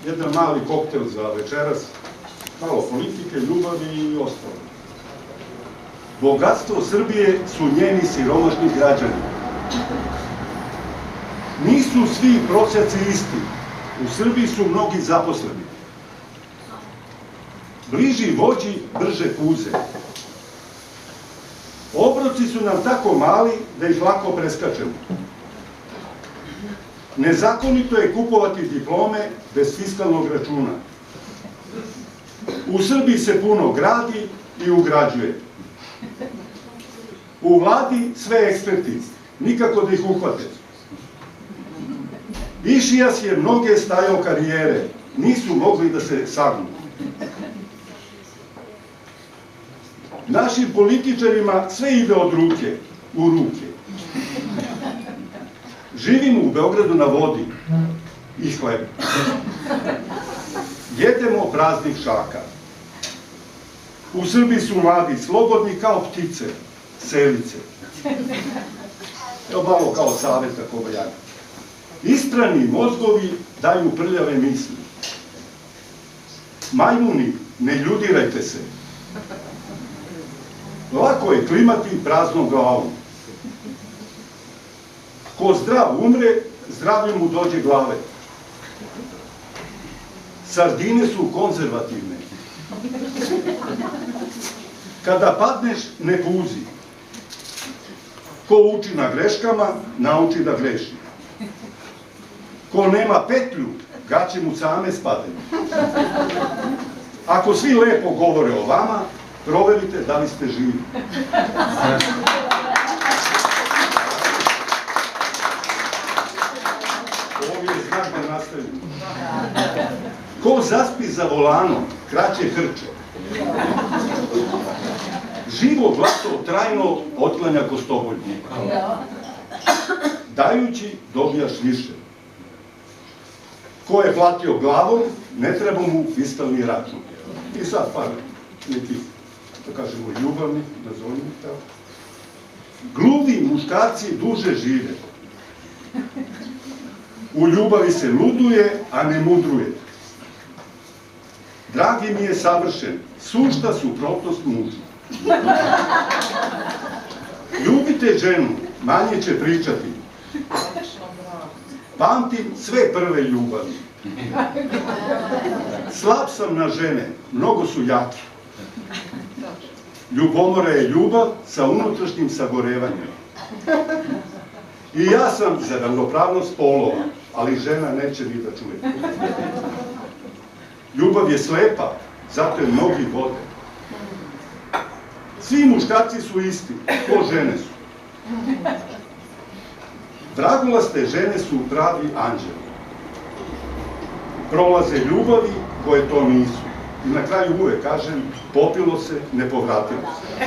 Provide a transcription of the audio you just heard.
jedan mali koktel za večeras, malo politike, ljubavi i ostalo. Bogatstvo Srbije su njeni siromašni građani. Nisu svi prosjaci isti. U Srbiji su mnogi zaposleni. Bliži vođi, brže puze. Obroci su nam tako mali da ih lako preskačemo. Nezakonito je kupovati diplome bez fiskalnog računa. U Srbiji se puno gradi i ugrađuje. U vladi sve eksperti, nikako da ih uhvate. Išijas je mnoge stajao karijere, nisu mogli da se sagnu. Našim političarima sve ide od ruke u ruke. Živimo u Beogradu na vodi i hleb. Jedemo praznih šaka. U Srbiji su mladi slobodni kao ptice, selice. Evo malo kao saveta Kobajana. Isprani mozgovi daju prljave misli. Majmuni, ne ljudirajte se. Lako je klimati praznom glavom. Ko zdrav umre, zdravlje mu dođe glave. Sardine su konzervativne. Kada padneš, ne puzi. Ko uči na greškama, nauči da greši. Ko nema petlju, gaće mu same spadaju. Ako svi lepo govore o vama, proverite da li ste živi. Ovo je znak da nastavimo. Ko zaspi za volanom, kraće hrče. Živo glaso trajno otklanja gostovoljnika. Dajući, dobijaš više. Ko je platio glavom, ne treba mu fiskalni račun. I sad par nekih, da kažemo, ljubavnih, nazovimo tako. Gluvi muškarci duže žive. U ljubavi se luduje, a ne mudruje. Dragi mi je savršen, sušta suprotnost mužu. Ljubite ženu, manje će pričati. Pamtim sve prve ljubavi. Slab sam na žene, mnogo su jaki. Ljubomora je ljubav sa unutrašnjim sagorevanjem. I ja sam za ravnopravnost polova, ali žena neće ni da čuje. Ljubav je slepa, zato je mnogi vode. Svi muškarci su isti, ko žene su. Vragulaste žene su pravi anđeli. Prolaze ljubavi koje to nisu. I na kraju uvek kažem, popilo se, ne povratilo se.